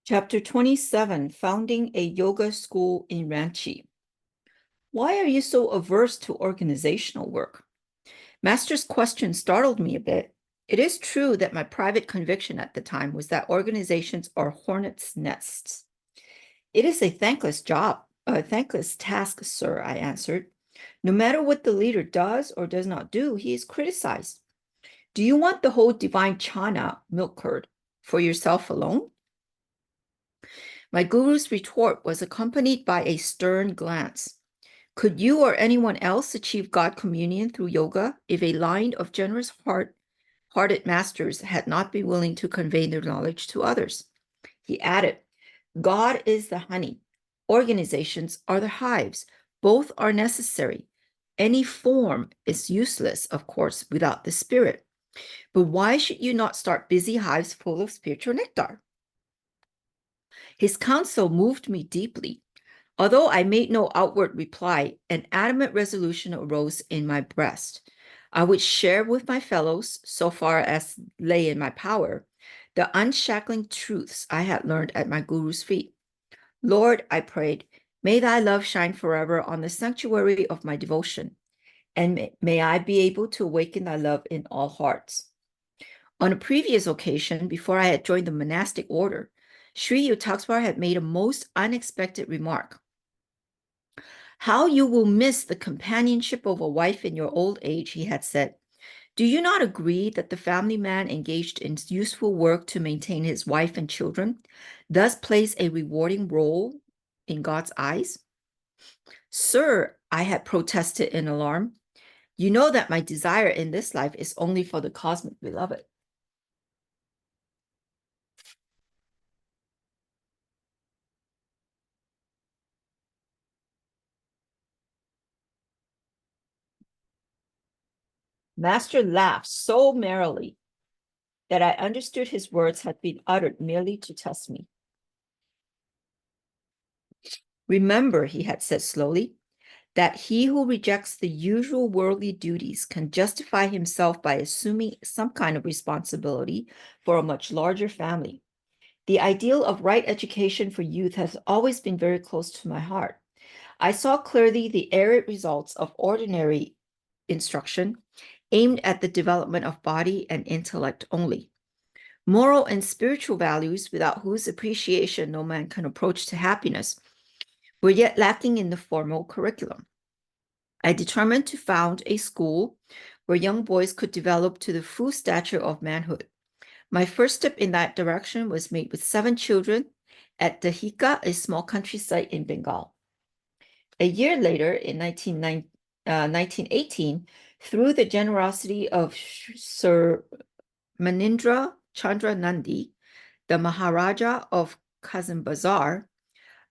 Chapter 27, Founding a Yoga School in Ranchi. Why are you so averse to organizational work? Master's question startled me a bit. It is true that my private conviction at the time was that organizations are hornets' nests. It is a thankless task, sir, I answered. No matter what the leader does or does not do, he is criticized. Do you want the whole divine chana, milk curd, for yourself alone? My guru's retort was accompanied by a stern glance. Could you or anyone else achieve God communion through yoga if a line of generous hearted masters had not been willing to convey their knowledge to others? He added, God is the honey. Organizations are the hives. Both are necessary. Any form is useless, of course, without the spirit. But why should you not start busy hives full of spiritual nectar? His counsel moved me deeply. Although I made no outward reply, an adamant resolution arose in my breast. I would share with my fellows, so far as lay in my power, the unshackling truths I had learned at my guru's feet. Lord, I prayed, may thy love shine forever on the sanctuary of my devotion, and may I be able to awaken thy love in all hearts. On a previous occasion, before I had joined the monastic order, Sri Yukteswar had made a most unexpected remark. How you will miss the companionship of a wife in your old age, he had said. Do you not agree that the family man engaged in useful work to maintain his wife and children thus plays a rewarding role in God's eyes? Sir, I had protested in alarm. You know that my desire in this life is only for the cosmic beloved. Master laughed so merrily that I understood his words had been uttered merely to test me. Remember, he had said slowly, that he who rejects the usual worldly duties can justify himself by assuming some kind of responsibility for a much larger family. The ideal of right education for youth has always been very close to my heart. I saw clearly the arid results of ordinary instruction aimed at the development of body and intellect only. Moral and spiritual values, without whose appreciation no man can approach to happiness, were yet lacking in the formal curriculum. I determined to found a school where young boys could develop to the full stature of manhood. My first step in that direction was made with 7 children at Dahika, a small countryside in Bengal. A year later, in 1918, through the generosity of Sir Manindra Chandra Nandi, the Maharaja of Kazim Bazar,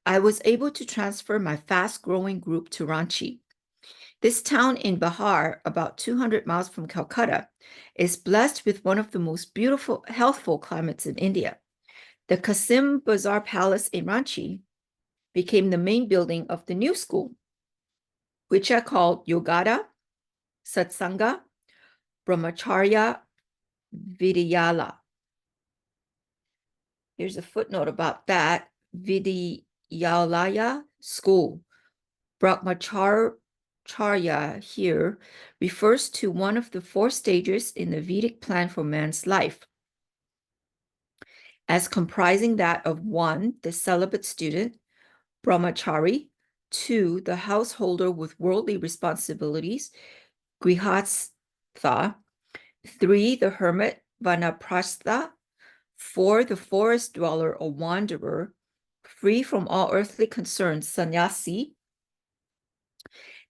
I was able to transfer my fast-growing group to Ranchi. This town in Bihar, about 200 miles from Calcutta, is blessed with one of the most beautiful, healthful climates in India. The Kasim Bazar Palace in Ranchi became the main building of the new school, which I called Yogada, Satsanga, Brahmacharya, Vidyala. Here's a footnote about that. Vidyalaya school. Brahmacharya here refers to one of the 4 stages in the Vedic plan for man's life, as comprising that of 1, the celibate student, brahmachari, 2, the householder with worldly responsibilities, grihastha, 3, the hermit, vanaprastha, 4, the forest dweller or wanderer, free from all earthly concerns, sannyasi.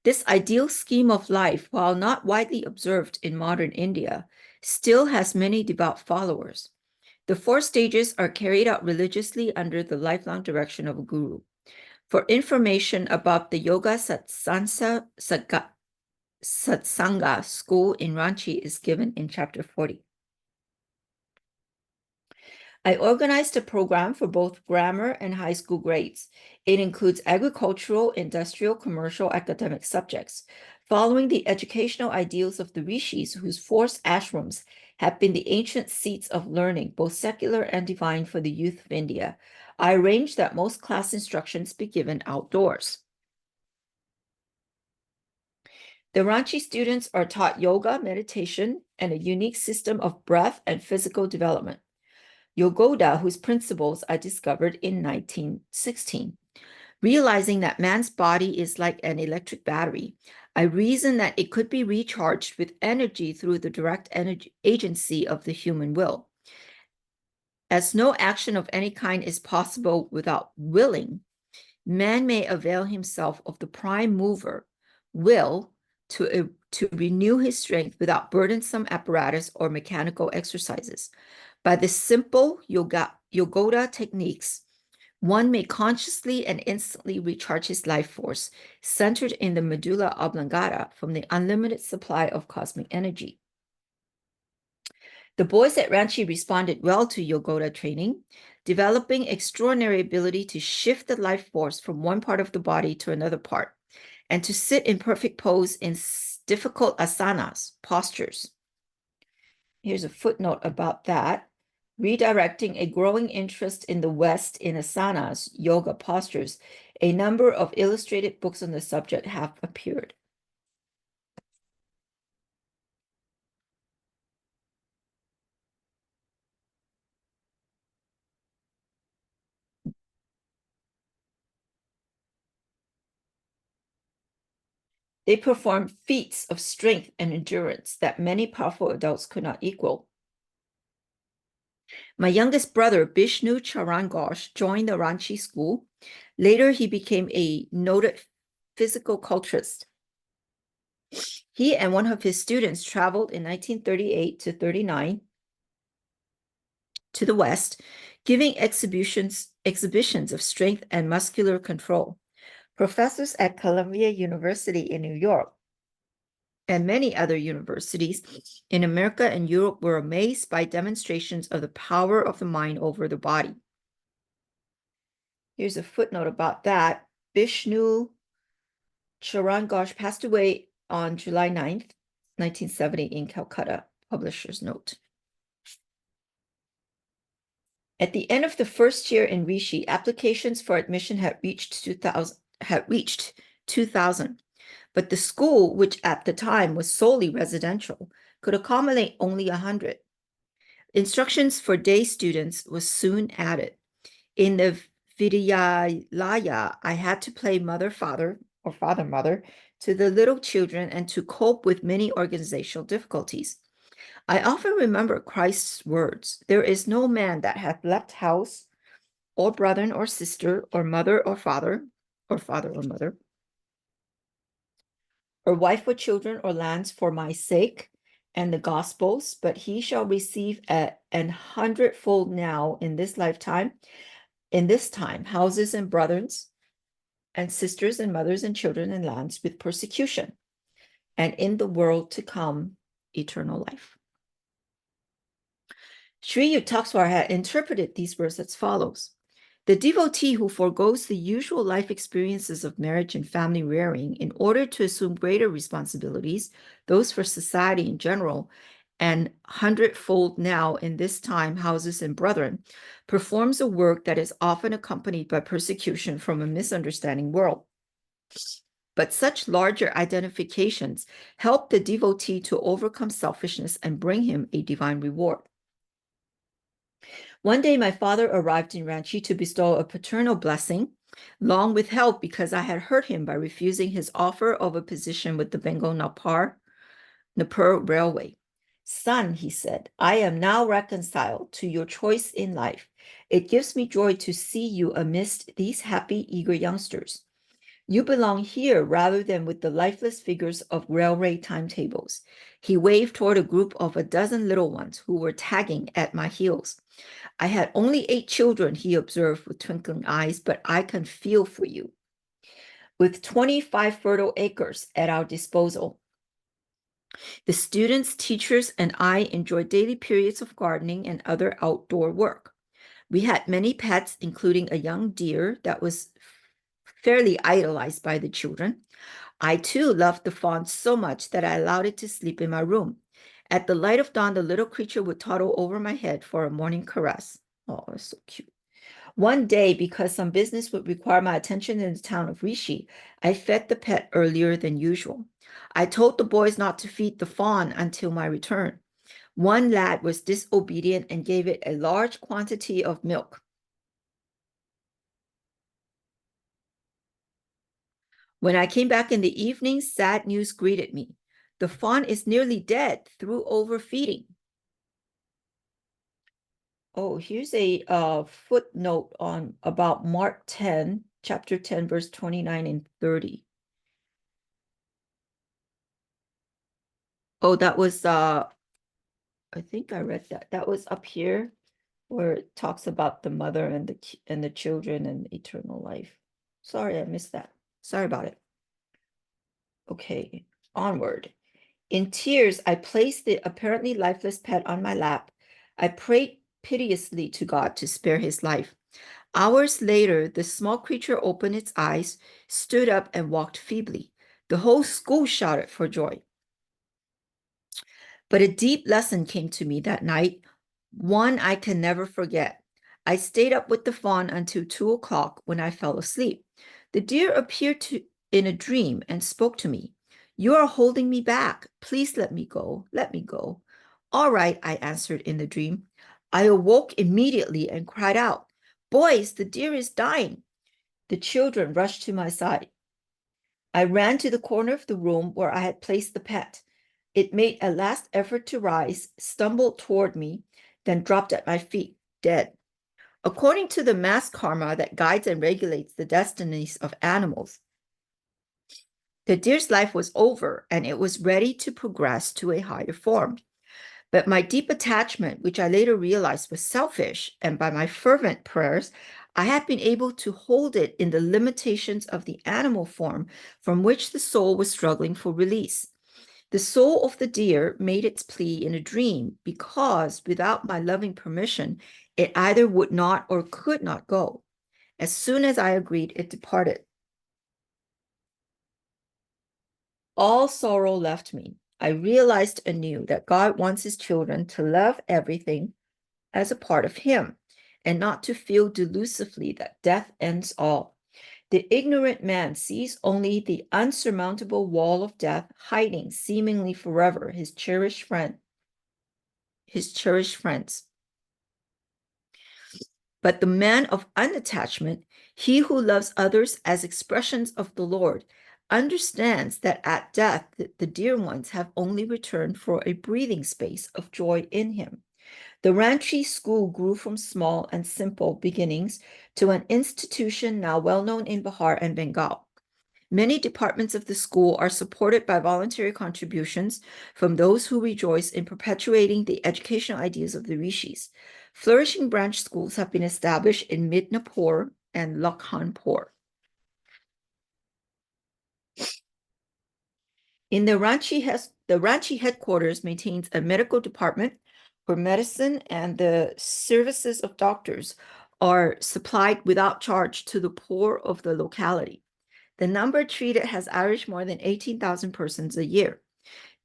This ideal scheme of life, while not widely observed in modern India, still has many devout followers. The 4 stages are carried out religiously under the lifelong direction of a guru. For information about the Yoga Satsanga school in Ranchi is given in chapter 40. I organized a program for both grammar and high school grades. It includes agricultural, industrial, commercial, academic subjects. Following the educational ideals of the rishis, whose forest ashrams have been the ancient seats of learning, both secular and divine, for the youth of India, I arranged that most class instructions be given outdoors. The Ranchi students are taught yoga, meditation, and a unique system of breath and physical development. Yogoda, whose principles I discovered in 1916. Realizing that man's body is like an electric battery, I reasoned that it could be recharged with energy through the direct energy agency of the human will. As no action of any kind is possible without willing, man may avail himself of the prime mover, will, to renew his strength without burdensome apparatus or mechanical exercises. By the simple Yogoda techniques, one may consciously and instantly recharge his life force, centered in the medulla oblongata from the unlimited supply of cosmic energy. The boys at Ranchi responded well to Yogoda training, developing extraordinary ability to shift the life force from one part of the body to another part, and to sit in perfect pose in difficult asanas, postures. Here's a footnote about that. Redirecting a growing interest in the West in asanas, yoga postures, a number of illustrated books on the subject have appeared. They performed feats of strength and endurance that many powerful adults could not equal. My youngest brother, Bishnu Charan Ghosh, joined the Ranchi school. Later, he became a noted physical culturist. He and one of his students traveled in 1938 to 39 to the West, giving exhibitions of strength and muscular control. Professors at Columbia University in New York and many other universities in America and Europe were amazed by demonstrations of the power of the mind over the body. Here's a footnote about that. Bishnu Charan Ghosh passed away on July 9th, 1970 in Calcutta, publisher's note. At the end of the first year in Rishi, applications for admission had reached 2,000. But the school, which at the time was solely residential, could accommodate only 100. Instructions for day students was soon added. In the Vidyalaya, I had to play mother-father or father-mother to the little children and to cope with many organizational difficulties. I often remember Christ's words, "There is no man that hath left house or brother or sister or mother or father or mother, or wife or children or lands for my sake and the gospel's, but he shall receive an 100-fold now in this lifetime, in this time, houses and brothers and sisters and mothers and children and lands with persecution, and in the world to come, eternal life." Sri Yukteswar had interpreted these words as follows: the devotee who forgoes the usual life experiences of marriage and family rearing in order to assume greater responsibilities, those for society in general, and 100-fold now in this time, houses and brethren, performs a work that is often accompanied by persecution from a misunderstanding world. But such larger identifications help the devotee to overcome selfishness and bring him a divine reward. One day, my father arrived in Ranchi to bestow a paternal blessing, long withheld because I had hurt him by refusing his offer of a position with the Bengal Nagpur Railway. "Son," he said, "I am now reconciled to your choice in life. It gives me joy to see you amidst these happy, eager youngsters. You belong here rather than with the lifeless figures of railway timetables." He waved toward a group of a dozen little ones who were tagging at my heels. "I had only 8 children," he observed with twinkling eyes, "but I can feel for you. With 25 fertile acres at our disposal, the students, teachers, and I enjoyed daily periods of gardening and other outdoor work. We had many pets, including a young deer that was fairly idolized by the children. I too loved the fawn so much that I allowed it to sleep in my room. At the light of dawn, the little creature would toddle over my head for a morning caress. Oh, it's so cute. One day, because some business would require my attention in the town of Rishi, I fed the pet earlier than usual. I told the boys not to feed the fawn until my return. One lad was disobedient and gave it a large quantity of milk. When I came back in the evening, sad news greeted me. The fawn is nearly dead through overfeeding. Oh, here's a footnote on about Mark 10, chapter 10, verse 29 and 30. Oh, that was I think I read that. That was up here where it talks about the mother and the children and eternal life. Sorry, I missed that. Sorry about it. Okay, onward. In tears, I placed the apparently lifeless pet on my lap. I prayed piteously to God to spare his life. Hours later, the small creature opened its eyes, stood up, and walked feebly. The whole school shouted for joy. But a deep lesson came to me that night, one I can never forget. I stayed up with the fawn until 2 o'clock when I fell asleep. The deer appeared in a dream and spoke to me. You are holding me back. Please let me go. Let me go. All right, I answered in the dream. I awoke immediately and cried out, Boys, the deer is dying. The children rushed to my side. I ran to the corner of the room where I had placed the pet. It made a last effort to rise, stumbled toward me, then dropped at my feet, dead. According to the mass karma that guides and regulates the destinies of animals, the deer's life was over and it was ready to progress to a higher form. But my deep attachment, which I later realized was selfish, and by my fervent prayers, I had been able to hold it in the limitations of the animal form from which the soul was struggling for release. The soul of the deer made its plea in a dream because, without my loving permission, it either would not or could not go. As soon as I agreed, it departed. All sorrow left me. I realized anew that God wants his children to love everything as a part of him and not to feel delusively that death ends all. The ignorant man sees only the unsurmountable wall of death hiding seemingly forever his cherished friends. But the man of unattachment, he who loves others as expressions of the Lord, understands that at death the dear ones have only returned for a breathing space of joy in him. The Ranchi school grew from small and simple beginnings to an institution now well known in Bihar and Bengal. Many departments of the school are supported by voluntary contributions from those who rejoice in perpetuating the educational ideas of the rishis. Flourishing branch schools have been established in Midnapur and Lakhanpur. In the Ranchi headquarters maintains a medical department where medicine and the services of doctors are supplied without charge to the poor of the locality. The number treated has averaged more than 18,000 persons a year.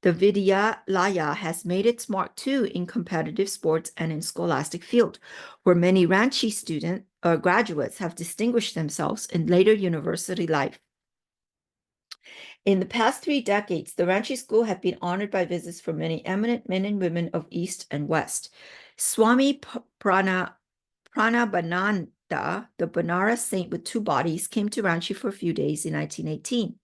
The Vidyalaya has made its mark too in competitive sports and in scholastic field, where many Ranchi students or graduates have distinguished themselves in later university life. In the past 3 decades, the Ranchi school have been honored by visits from many eminent men and women of East and West. Swami Pranabananda, the Banaras saint with 2 bodies, came to Ranchi for a few days in 1918.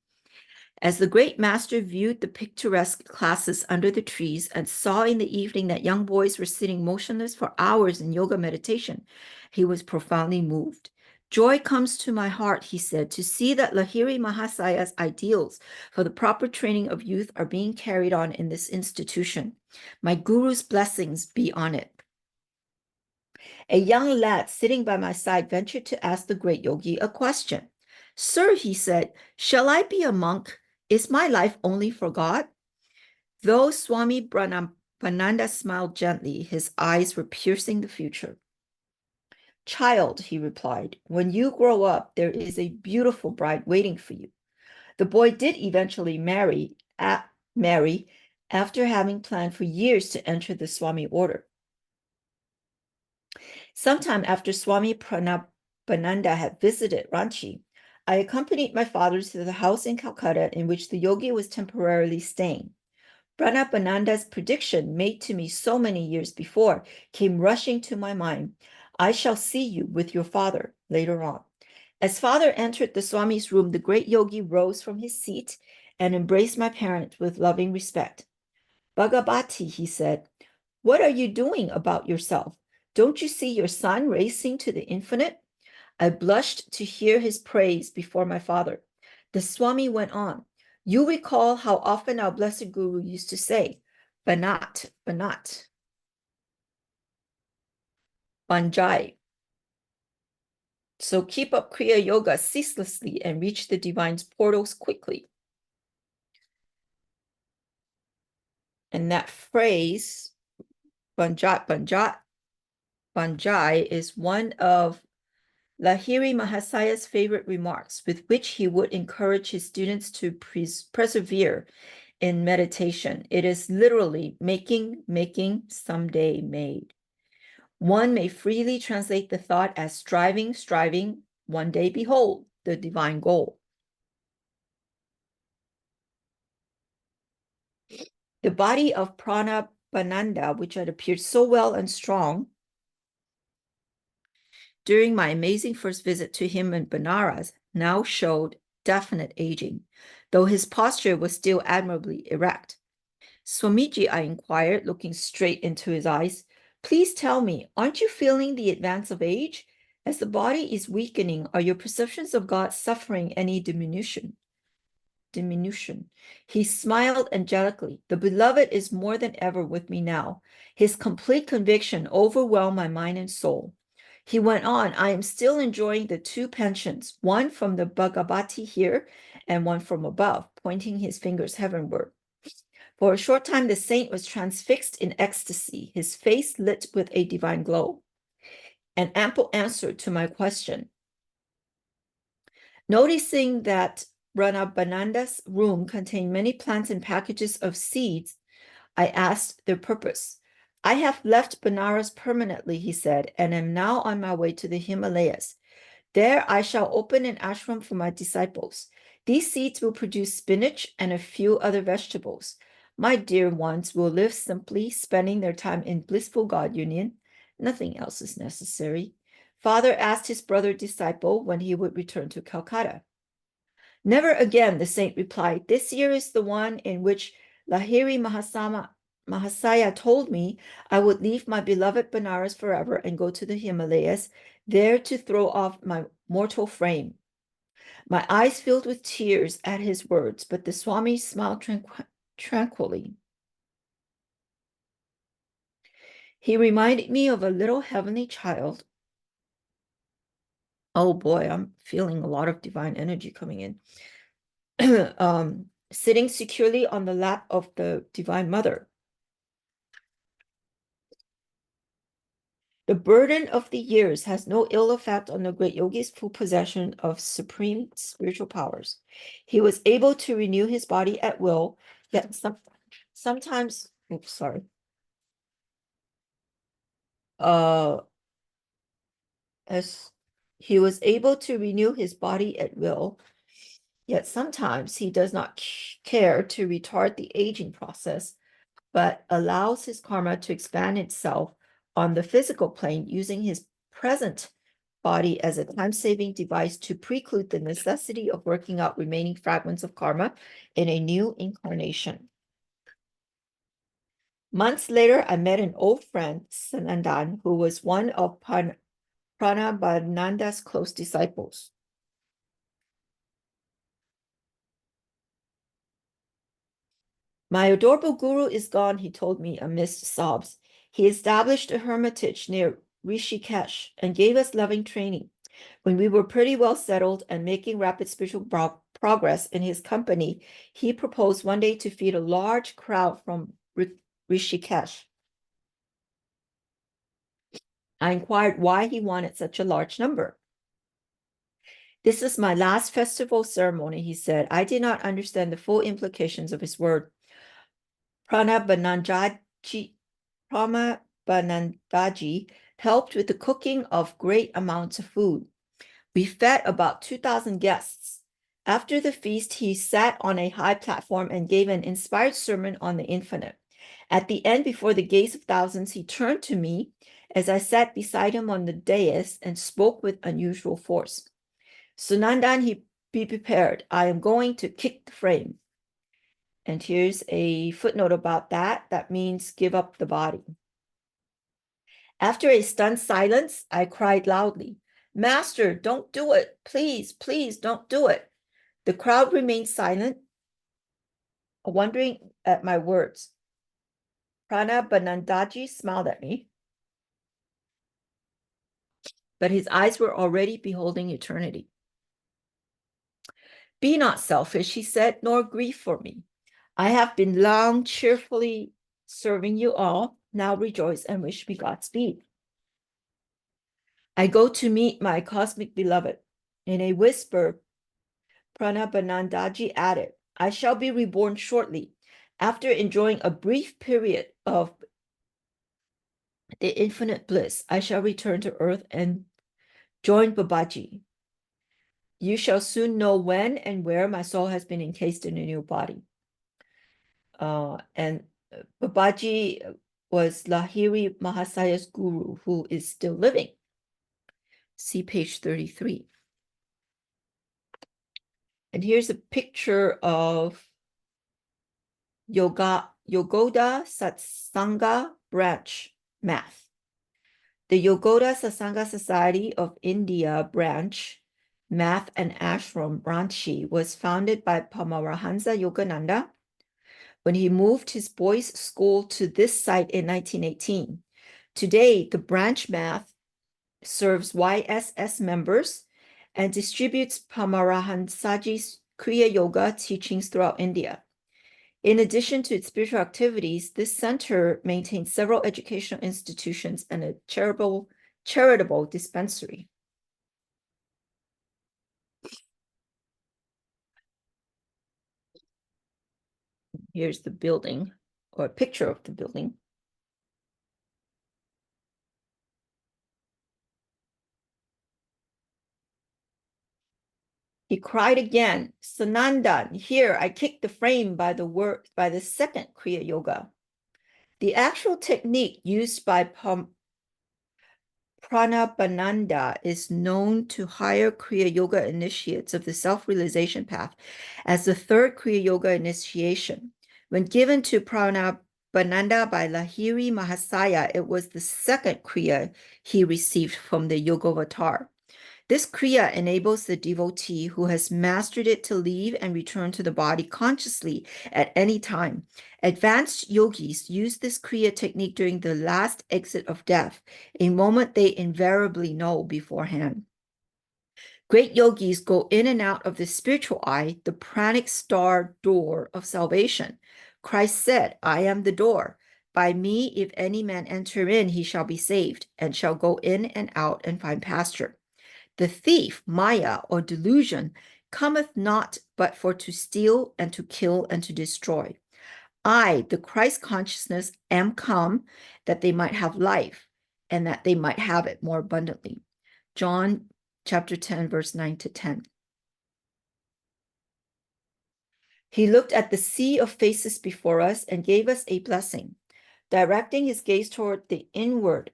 As the great master viewed the picturesque classes under the trees and saw in the evening that young boys were sitting motionless for hours in yoga meditation, he was profoundly moved. Joy comes to my heart, he said, to see that Lahiri Mahasaya's ideals for the proper training of youth are being carried on in this institution. My guru's blessings be on it. A young lad sitting by my side ventured to ask the great yogi a question. Sir, he said, shall I be a monk? Is my life only for God? Though Swami Brahmananda smiled gently, his eyes were piercing the future. Child, he replied, when you grow up, there is a beautiful bride waiting for you. The boy did eventually marry after having planned for years to enter the Swami order. Sometime after Swami Pranabananda had visited Ranchi, I accompanied my father to the house in Calcutta in which the yogi was temporarily staying. Pranabananda's prediction, made to me so many years before, came rushing to my mind. I shall see you with your father later on. As father entered the Swami's room, the great yogi rose from his seat and embraced my parent with loving respect. Bhagavati, he said, what are you doing about yourself? Don't you see your son racing to the infinite? I blushed to hear his praise before my father. The Swami went on. You recall how often our blessed Guru used to say, Banat, Banat, Banjai. So keep up Kriya Yoga ceaselessly and reach the divine's portals quickly. And that phrase, Banjat, Banjat, Banjai, is one of Lahiri Mahasaya's favorite remarks, with which he would encourage his students to persevere in meditation. It is literally making, making, someday made. One may freely translate the thought as striving, striving, one day behold the divine goal. The body of Pranabananda, which had appeared so well and strong during my amazing first visit to him in Benares, now showed definite aging, though his posture was still admirably erect. Swamiji, I inquired, looking straight into his eyes, please tell me, aren't you feeling the advance of age? As the body is weakening, are your perceptions of God suffering any diminution? He smiled angelically. The beloved is more than ever with me now. His complete conviction overwhelmed my mind and soul. He went on, I am still enjoying the two pensions, one from the Bhagavati here and one from above, pointing his fingers heavenward. For a short time, the saint was transfixed in ecstasy, his face lit with a divine glow. An ample answer to my question. Noticing that Pranabananda's room contained many plants and packages of seeds, I asked their purpose. I have left Benares permanently, he said, and am now on my way to the Himalayas. There I shall open an ashram for my disciples. These seeds will produce spinach and a few other vegetables. My dear ones will live simply, spending their time in blissful God union. Nothing else is necessary. Father asked his brother disciple when he would return to Calcutta. Never again, the saint replied. This year is the one in which Lahiri Mahasaya told me I would leave my beloved Benares forever and go to the Himalayas, there to throw off my mortal frame. My eyes filled with tears at his words, but the Swami smiled tranquilly. He reminded me of a little heavenly child. Oh boy, I'm feeling a lot of divine energy coming in. Sitting securely on the lap of the Divine Mother. The burden of the years has no ill effect on the great yogi's full possession of supreme spiritual powers. He was able to renew his body at will, yet sometimes, oops, sorry. As he was able to renew his body at will, yet sometimes he does not care to retard the aging process, but allows his karma to expand itself on the physical plane using his present body as a time-saving device to preclude the necessity of working out remaining fragments of karma in a new incarnation. Months later, I met an old friend, Sanandan, who was one of Pranabananda's close disciples. My adorable guru is gone, he told me amidst sobs. He established a hermitage near Rishikesh and gave us loving training. When we were pretty well settled and making rapid spiritual progress in his company, he proposed one day to feed a large crowd from Rishikesh. I inquired why he wanted such a large number. This is my last festival ceremony, he said. I did not understand the full implications of his word. Pranabanandaji helped with the cooking of great amounts of food. We fed about 2,000 guests. After the feast, he sat on a high platform and gave an inspired sermon on the infinite. At the end, before the gaze of thousands, he turned to me as I sat beside him on the dais and spoke with unusual force. Sunandan, be prepared. I am going to kick the frame. And here's a footnote about that. That means give up the body. After a stunned silence, I cried loudly, Master, don't do it. Please, please don't do it. The crowd remained silent, wondering at my words. Pranabanandaji smiled at me, but his eyes were already beholding eternity. Be not selfish, he said, nor grieve for me. I have been long cheerfully serving you all. Now rejoice and wish me Godspeed. I go to meet my cosmic beloved. In a whisper, Pranabanandaji added, I shall be reborn shortly. After enjoying a brief period of the infinite bliss, I shall return to earth and join Babaji. You shall soon know when and where my soul has been encased in a new body. And Babaji was Lahiri Mahasaya's guru, who is still living. See page 33. And here's a picture of Yogoda Satsanga branch math. The Yogoda Satsanga Society of India branch math and ashram Ranchi was founded by Paramahansa Yogananda when he moved his boys' school to this site in 1918. Today, the branch math serves YSS members and distributes Paramahansaji's Kriya Yoga teachings throughout India. In addition to its spiritual activities, this center maintains several educational institutions and a charitable dispensary. Here's the building, or a picture of the building. He cried again, Sanandan, here I kicked the frame by the second Kriya Yoga. The actual technique used by Pranabananda is known to higher Kriya Yoga initiates of the self-realization path as the third Kriya Yoga initiation. When given to Pranabananda by Lahiri Mahasaya, it was the second Kriya he received from the Yogavatar. This Kriya enables the devotee who has mastered it to leave and return to the body consciously at any time. Advanced yogis use this Kriya technique during the last exit of death, a moment they invariably know beforehand. Great yogis go in and out of the spiritual eye, the pranic star door of salvation. Christ said, I am the door. By me, if any man enter in, he shall be saved, and shall go in and out and find pasture. The thief, Maya, or delusion, cometh not but for to steal and to kill and to destroy. I, the Christ consciousness, am come that they might have life and that they might have it more abundantly. John chapter 10, verse 9 to 10. He looked at the sea of faces before us and gave us a blessing, directing his gaze toward the inward,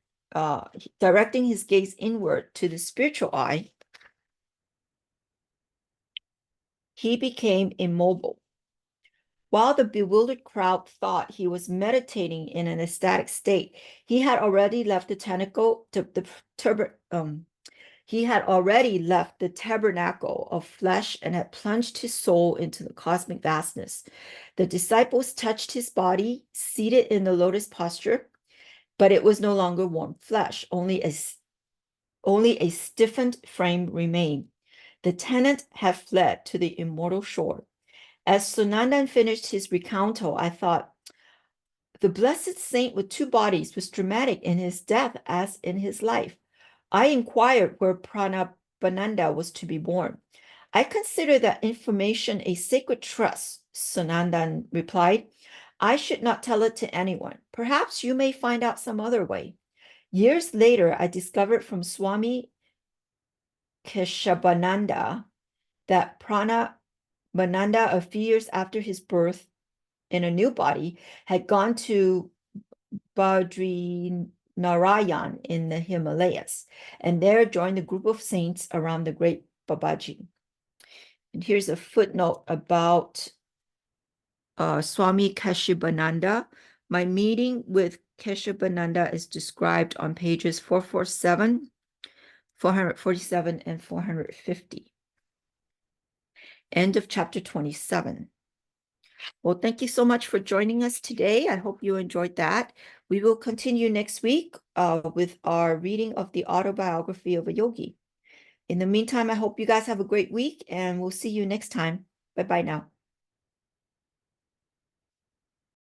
directing his gaze inward to the spiritual eye. He became immobile. While the bewildered crowd thought he was meditating in an ecstatic state, he had already left the tabernacle of flesh and had plunged his soul into the cosmic vastness. The disciples touched his body, seated in the lotus posture, but it was no longer warm flesh. Only a stiffened frame remained. The tenant had fled to the immortal shore. As Sunandan finished his recountal, I thought, the blessed saint with two bodies was dramatic in his death as in his life. I inquired where Keshavananda was to be born. I consider that information a sacred trust, Sanandan replied. I should not tell it to anyone. Perhaps you may find out some other way. Years later, I discovered from Swami Keshavananda that Pranamananda, a few years after his birth in a new body, had gone to Badrinarayan in the Himalayas, and there joined a group of saints around the great Babaji. And here's a footnote about Swami Keshavananda. My meeting with Keshavananda is described on pages 447, 447, and 450. End of chapter 27. Well, thank you so much for joining us today. I hope you enjoyed that. We will continue next week with our reading of the Autobiography of a Yogi. In the meantime, I hope you guys have a great week, and we'll see you next time. Bye-bye now.